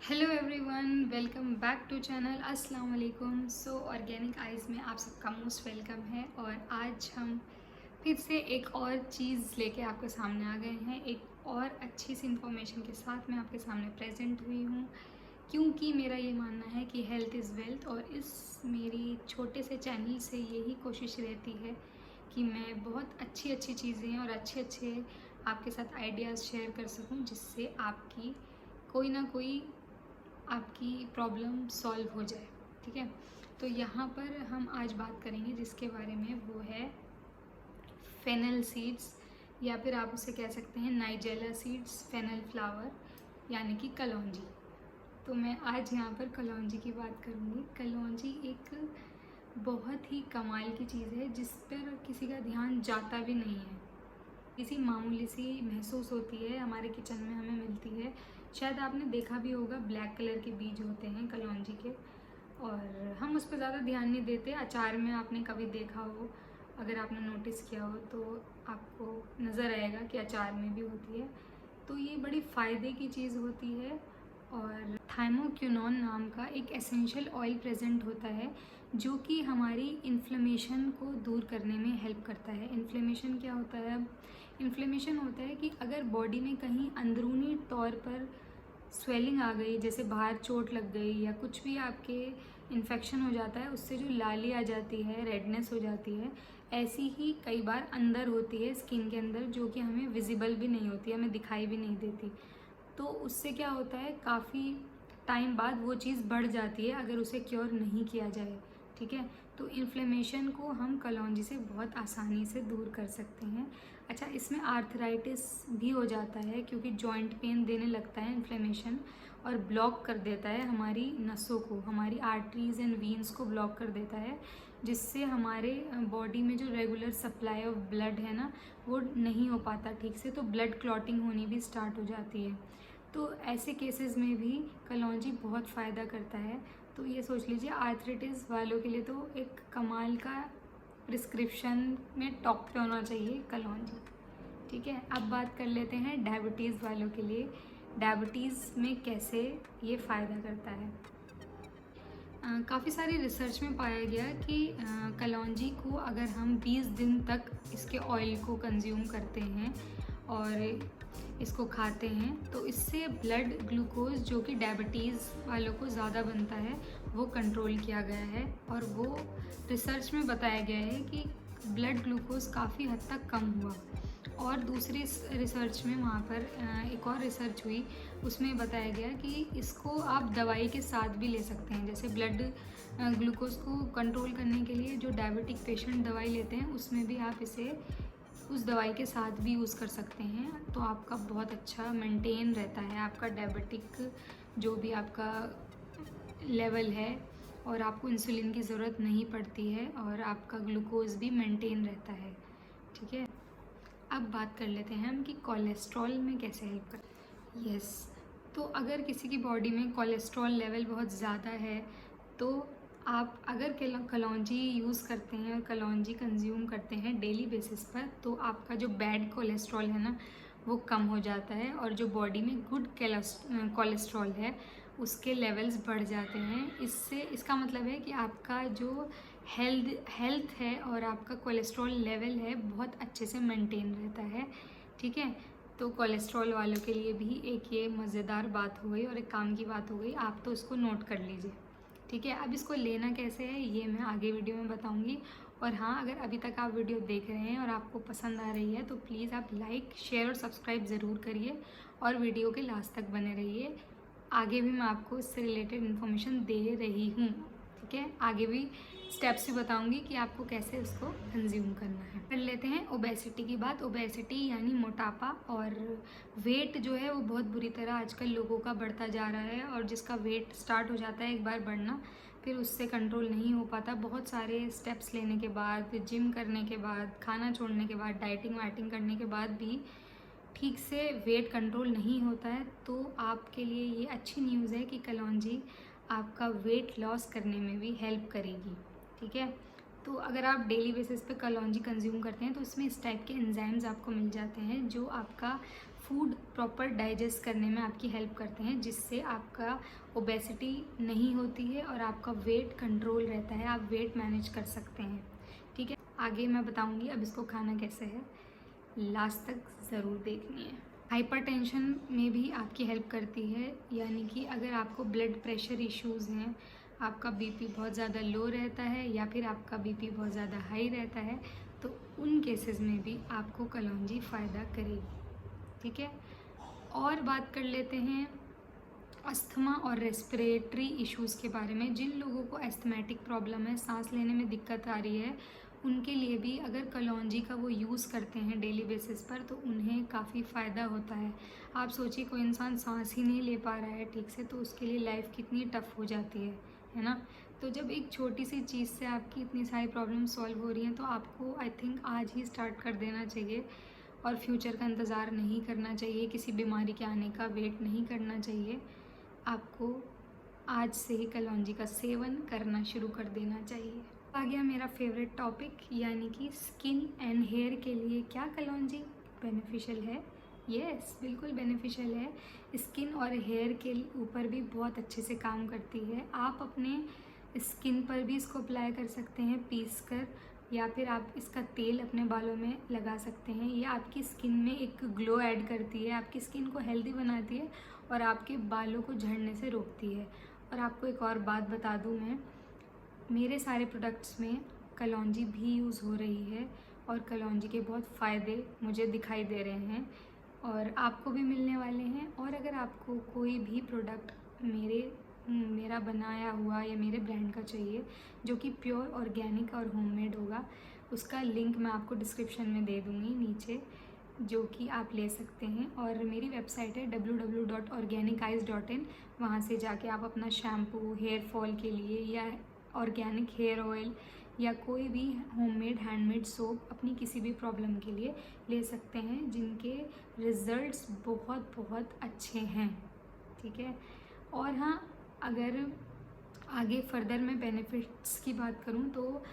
Hello everyone, welcome back to channel. अस्सलाम वालेकुम। सो organic eyes में आप सबका मोस्ट वेलकम है। और आज हम फिर से एक और चीज़ लेके आपके सामने आ गए हैं। एक और अच्छी सी इन्फॉर्मेशन के साथ मैं आपके सामने प्रेजेंट हुई हूँ, क्योंकि मेरा ये मानना है कि हेल्थ इज़ वेल्थ। और इस मेरी छोटे से चैनल से यही कोशिश रहती है कि मैं बहुत अच्छी अच्छी चीज़ें और अच्छे अच्छे आपके साथ आइडियाज़ शेयर कर सकूं, जिससे आपकी कोई ना कोई आपकी प्रॉब्लम सॉल्व हो जाए। ठीक है, तो यहाँ पर हम आज बात करेंगे जिसके बारे में, वो है फेनल सीड्स, या फिर आप उसे कह सकते हैं नाइजेला सीड्स, फेनल फ्लावर यानी कि कलौंजी। तो मैं आज यहाँ पर कलौंजी की बात करूँगी। कलौंजी एक बहुत ही कमाल की चीज़ है जिस पर किसी का ध्यान जाता भी नहीं है। किसी मामूली सी महसूस होती है, हमारे किचन में हमें मिलती है। शायद आपने देखा भी होगा, ब्लैक कलर के बीज होते हैं कलौंजी के, और हम उस पर ज़्यादा ध्यान नहीं देते। अचार में आपने कभी देखा हो, अगर आपने नोटिस किया हो तो आपको नज़र आएगा कि अचार में भी होती है। तो ये बड़ी फ़ायदे की चीज़ होती है। और थाइमोक्विनोन नाम का एक एसेंशियल ऑयल प्रेजेंट होता है जो कि हमारी इन्फ्लेमेशन को दूर करने में हेल्प करता है। इन्फ्लेमेशन क्या होता है? अब इन्फ्लेमेशन होता है कि अगर बॉडी में कहीं अंदरूनी तौर पर स्वेलिंग आ गई, जैसे बाहर चोट लग गई या कुछ भी आपके इन्फेक्शन हो जाता है, उससे जो लाली आ जाती है, रेडनेस हो जाती है, ऐसी ही कई बार अंदर होती है स्किन के अंदर, जो कि हमें विजिबल भी नहीं होती, हमें दिखाई भी नहीं देती। तो उससे क्या होता है, काफ़ी टाइम बाद वो चीज़ बढ़ जाती है अगर उसे क्योर नहीं किया जाए। ठीक है, तो इन्फ्लेमेशन को हम कलौंजी से बहुत आसानी से दूर कर सकते हैं। अच्छा, इसमें आर्थराइटिस भी हो जाता है क्योंकि जॉइंट पेन देने लगता है इन्फ्लेमेशन, और ब्लॉक कर देता है हमारी नसों को, हमारी आर्टरीज एंड वीन्स को ब्लॉक कर देता है, जिससे हमारे बॉडी में जो रेगुलर सप्लाई ऑफ ब्लड है ना, वो नहीं हो पाता ठीक से, तो ब्लड क्लॉटिंग होनी भी स्टार्ट हो जाती है। तो ऐसे केसेस में भी कलौंजी बहुत फ़ायदा करता है। तो ये सोच लीजिए, आर्थराइटिस वालों के लिए तो एक कमाल का प्रिस्क्रिप्शन में टॉप पे होना चाहिए कलौंजी। ठीक है, अब बात कर लेते हैं डायबिटीज़ वालों के लिए। डायबिटीज़ में कैसे ये फ़ायदा करता है। काफ़ी सारी रिसर्च में पाया गया कि कलौंजी को अगर हम 20 दिन तक इसके ऑयल को कंज्यूम करते हैं और इसको खाते हैं, तो इससे ब्लड ग्लूकोज, जो कि डायबिटीज़ वालों को ज़्यादा बनता है, वो कंट्रोल किया गया है। और वो रिसर्च में बताया गया है कि ब्लड ग्लूकोज काफ़ी हद तक कम हुआ। और दूसरी रिसर्च में, वहाँ पर एक और रिसर्च हुई, उसमें बताया गया कि इसको आप दवाई के साथ भी ले सकते हैं। जैसे ब्लड ग्लूकोज को कंट्रोल करने के लिए जो डायबिटिक पेशेंट दवाई लेते हैं, उसमें भी आप इसे उस दवाई के साथ भी यूज़ कर सकते हैं। तो आपका बहुत अच्छा मेंटेन रहता है आपका डायबिटिक जो भी आपका लेवल है, और आपको इंसुलिन की ज़रूरत नहीं पड़ती है, और आपका ग्लूकोज भी मेंटेन रहता है। ठीक है, अब बात कर लेते हैं हम कि कोलेस्ट्रॉल में कैसे हेल्प कर। यस, तो अगर किसी की बॉडी में कोलेस्ट्रॉल लेवल बहुत ज़्यादा है, तो आप अगर कलौंजी यूज़ करते हैं और कलौंजी कंज्यूम करते हैं डेली बेसिस पर, तो आपका जो बैड कोलेस्ट्रॉल है ना, वो कम हो जाता है, और जो बॉडी में गुड कोलेस्ट्रॉल है उसके लेवल्स बढ़ जाते हैं। इससे इसका मतलब है कि आपका जो हेल्थ है और आपका कोलेस्ट्रॉल लेवल है, बहुत अच्छे से मेंटेन रहता है। ठीक है, तो कोलेस्ट्रॉल वालों के लिए भी एक ये मज़ेदार बात हो गई और एक काम की बात हो गई। आप तो इसको नोट कर लीजिए। ठीक है, अब इसको लेना कैसे है ये मैं आगे वीडियो में बताऊंगी। और हाँ, अगर अभी तक आप वीडियो देख रहे हैं और आपको पसंद आ रही है, तो प्लीज़ आप लाइक, शेयर और सब्सक्राइब ज़रूर करिए, और वीडियो के लास्ट तक बने रहिए। आगे भी मैं आपको इससे रिलेटेड इन्फॉर्मेशन दे रही हूँ। ठीक है, आगे भी स्टेप्स भी बताऊंगी कि आपको कैसे उसको कंज्यूम करना है। कर लेते हैं ओबेसिटी की बात। ओबेसिटी यानी मोटापा, और वेट जो है वो बहुत बुरी तरह आजकल लोगों का बढ़ता जा रहा है, और जिसका वेट स्टार्ट हो जाता है एक बार बढ़ना, फिर उससे कंट्रोल नहीं हो पाता। बहुत सारे स्टेप्स लेने के बाद, जिम करने के बाद, खाना छोड़ने के बाद, डाइटिंग वाइटिंग करने के बाद भी ठीक से वेट कंट्रोल नहीं होता है। तो आपके लिए ये अच्छी न्यूज़ है कि कलौंजी आपका वेट लॉस करने में भी हेल्प करेगी। ठीक है, तो अगर आप डेली बेसिस पे कलौंजी कंज्यूम करते हैं, तो इसमें इस टाइप के एंजाइम्स आपको मिल जाते हैं जो आपका फूड प्रॉपर डाइजेस्ट करने में आपकी हेल्प करते हैं, जिससे आपका ओबेसिटी नहीं होती है और आपका वेट कंट्रोल रहता है, आप वेट मैनेज कर सकते हैं। ठीक है, आगे मैं बताऊंगी अब इसको खाना कैसे है, लास्ट तक ज़रूर देखनी है। हाइपरटेंशन में भी आपकी हेल्प करती है, यानी कि अगर आपको ब्लड प्रेशर इश्यूज़ हैं, आपका बीपी बहुत ज़्यादा लो रहता है या फिर आपका बीपी बहुत ज़्यादा हाई रहता है, तो उन केसेस में भी आपको कलौंजी फ़ायदा करेगी। ठीक है, और बात कर लेते हैं अस्थमा और रेस्पिरेटरी इश्यूज़ के बारे में। जिन लोगों को एस्थमेटिक प्रॉब्लम है, सांस लेने में दिक्कत आ रही है, उनके लिए भी अगर कलौंजी का वो यूज़ करते हैं डेली बेसिस पर तो उन्हें काफ़ी फ़ायदा होता है। आप सोचिए, कोई इंसान सांस ही नहीं ले पा रहा है ठीक से, तो उसके लिए लाइफ कितनी टफ़ हो जाती है ना। तो जब एक छोटी सी चीज़ से आपकी इतनी सारी प्रॉब्लम सॉल्व हो रही हैं, तो आपको आई थिंक आज ही स्टार्ट कर देना चाहिए और फ्यूचर का इंतज़ार नहीं करना चाहिए, किसी बीमारी के आने का वेट नहीं करना चाहिए। आपको आज से ही कलौंजी का सेवन करना शुरू कर देना चाहिए। आ गया मेरा फेवरेट टॉपिक, यानी कि स्किन एंड हेयर के लिए क्या कलौंजी बेनिफिशियल है। यस, बिल्कुल बेनिफिशियल है। स्किन और हेयर के ऊपर भी बहुत अच्छे से काम करती है। आप अपने स्किन पर भी इसको अप्लाई कर सकते हैं पीस कर, या फिर आप इसका तेल अपने बालों में लगा सकते हैं। ये आपकी स्किन में एक ग्लो ऐड करती है, आपकी स्किन को हेल्दी बनाती है और आपके बालों को झड़ने से रोकती है। और आपको एक और बात बता दूं, मैं मेरे सारे प्रोडक्ट्स में कलौंजी भी यूज़ हो रही है और कलौंजी के बहुत फ़ायदे मुझे दिखाई दे रहे हैं और आपको भी मिलने वाले हैं। और अगर आपको कोई भी प्रोडक्ट मेरा बनाया हुआ या मेरे ब्रांड का चाहिए जो कि प्योर ऑर्गेनिक और होममेड होगा, उसका लिंक मैं आपको डिस्क्रिप्शन में दे दूँगी नीचे, जो कि आप ले सकते हैं। और मेरी वेबसाइट है www.organicize.in, वहाँ से जाके आप अपना शैम्पू हेयर फॉल के लिए या ऑर्गेनिक हेयर ऑयल या कोई भी होममेड हैंडमेड सोप अपनी किसी भी प्रॉब्लम के लिए ले सकते हैं, जिनके रिज़ल्ट्स बहुत बहुत अच्छे हैं। ठीक है, और हाँ, अगर आगे फर्दर मैं बेनिफिट्स की बात करूँ तो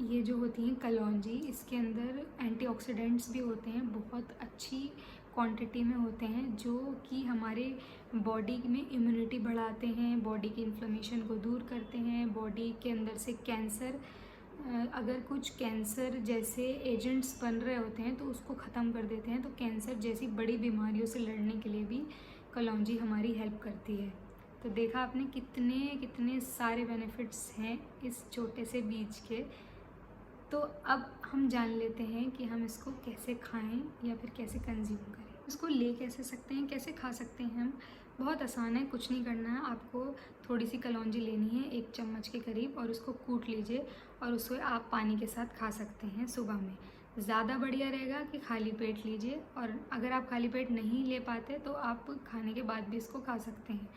ये जो होती हैं कलौंजी, इसके अंदर एंटीऑक्सीडेंट्स भी होते हैं, बहुत अच्छी क्वांटिटी में होते हैं, जो कि हमारे बॉडी में इम्यूनिटी बढ़ाते हैं, बॉडी की इन्फ्लेमेशन को दूर करते हैं, बॉडी के अंदर से कैंसर, अगर कुछ कैंसर जैसे एजेंट्स बन रहे होते हैं तो उसको ख़त्म कर देते हैं। तो कैंसर जैसी बड़ी बीमारियों से लड़ने के लिए भी कलौंजी हमारी हेल्प करती है। तो देखा आपने कितने कितने सारे बेनिफिट्स हैं इस छोटे से बीज के। तो अब हम जान लेते हैं कि हम इसको कैसे खाएं या फिर कैसे कंज्यूम करें। इसको ले कैसे सकते हैं, कैसे खा सकते हैं हम। बहुत आसान है, कुछ नहीं करना है। आपको थोड़ी सी कलौंजी लेनी है, 1 चम्मच के करीब, और उसको कूट लीजिए और उसको आप पानी के साथ खा सकते हैं सुबह में। ज़्यादा बढ़िया रहेगा कि खाली पेट लीजिए, और अगर आप खाली पेट नहीं ले पाते तो आप खाने के बाद भी इसको खा सकते हैं।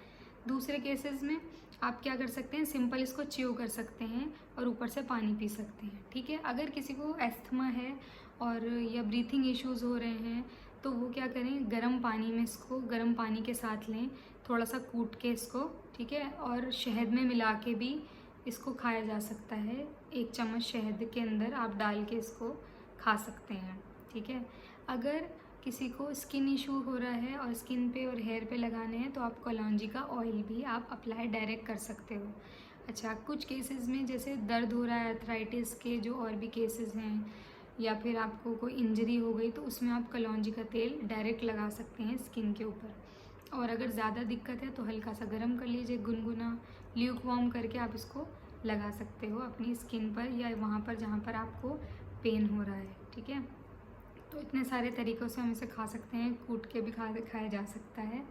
दूसरे केसेस में आप क्या कर सकते हैं, सिंपल इसको च्यू कर सकते हैं और ऊपर से पानी पी सकते हैं। ठीक है, अगर किसी को एस्थमा है और या ब्रीथिंग इश्यूज़ हो रहे हैं तो वो क्या करें, गर्म पानी में इसको गर्म पानी के साथ लें, थोड़ा सा कूट के इसको, ठीक है, और शहद में मिला के भी इसको खाया जा सकता है। 1 चम्मच शहद के अंदर आप डाल के इसको खा सकते हैं। ठीक है, अगर किसी को स्किन इशू हो रहा है और स्किन पे और हेयर पे लगाने हैं तो आप कलौंजी का ऑयल भी आप अप्लाई डायरेक्ट कर सकते हो। अच्छा, कुछ केसेस में जैसे दर्द हो रहा है, अर्थराइटिस के जो और भी केसेस हैं, या फिर आपको कोई इंजरी हो गई, तो उसमें आप कलौंजी का तेल डायरेक्ट लगा सकते हैं स्किन के ऊपर। और अगर ज़्यादा दिक्कत है तो हल्का सा गर्म कर लीजिए, गुनगुना ल्यूक वार्म करके आप इसको लगा सकते हो अपनी स्किन पर या वहाँ पर जहाँ पर आपको पेन हो रहा है। ठीक है, तो इतने सारे तरीक़ों से हम इसे खा सकते हैं। कूट के भी खाया जा सकता है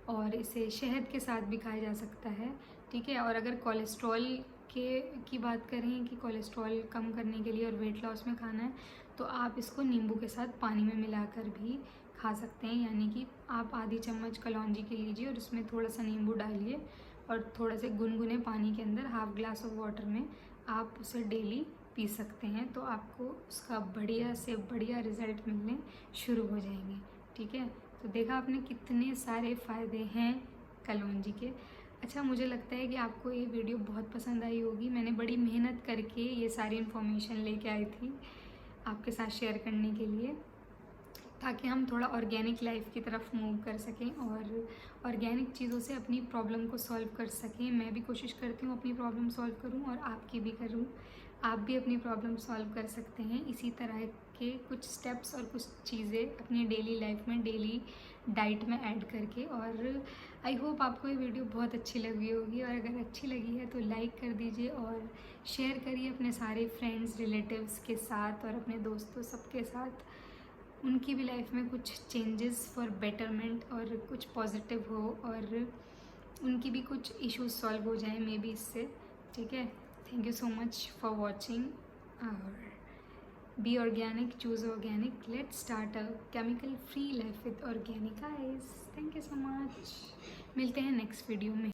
और इसे शहद के साथ भी खाया जा सकता है। ठीक है, और अगर कोलेस्ट्रॉल की बात करें कि कोलेस्ट्रॉल कम करने के लिए और वेट लॉस में खाना है, तो आप इसको नींबू के साथ पानी में मिलाकर भी खा सकते हैं। यानी कि आप आधी चम्मच कलौंजी की लीजिए और उसमें थोड़ा सा नींबू डालिए और थोड़ा से गुनगुने पानी के अंदर हाफ ग्लास ऑफ वाटर में आप उसे डेली पी सकते हैं, तो आपको उसका बढ़िया से बढ़िया रिज़ल्ट मिलने शुरू हो जाएंगे। ठीक है, तो देखा आपने कितने सारे फ़ायदे हैं कलौंजी के। अच्छा, मुझे लगता है कि आपको ये वीडियो बहुत पसंद आई होगी। मैंने बड़ी मेहनत करके ये सारी इन्फॉर्मेशन लेके आई थी आपके साथ शेयर करने के लिए, ताकि हम थोड़ा ऑर्गेनिक लाइफ की तरफ मूव कर सकें और ऑर्गेनिक चीज़ों से अपनी प्रॉब्लम को सॉल्व कर सकें। मैं भी कोशिश करती हूँ अपनी प्रॉब्लम सॉल्व करूँ और आपकी भी करूँ। आप भी अपनी प्रॉब्लम सॉल्व कर सकते हैं इसी तरह के कुछ स्टेप्स और कुछ चीज़ें अपनी डेली लाइफ में, डेली डाइट में ऐड करके। और आई होप आपको ये वीडियो बहुत अच्छी लगी होगी, और अगर अच्छी लगी है तो लाइक कर दीजिए और शेयर करिए अपने सारे फ्रेंड्स, रिलेटिव्स के साथ और अपने दोस्तों सबके साथ। उनकी भी लाइफ में कुछ चेंजेस फॉर बेटरमेंट और कुछ पॉजिटिव हो, और उनकी भी कुछ इश्यूज सॉल्व हो जाए मे बी इससे। ठीक है, thank you so much for watching. और be organic, choose organic, let's start a chemical free life with organic eyes. Thank you so much. मिलते हैं नेक्स्ट वीडियो में।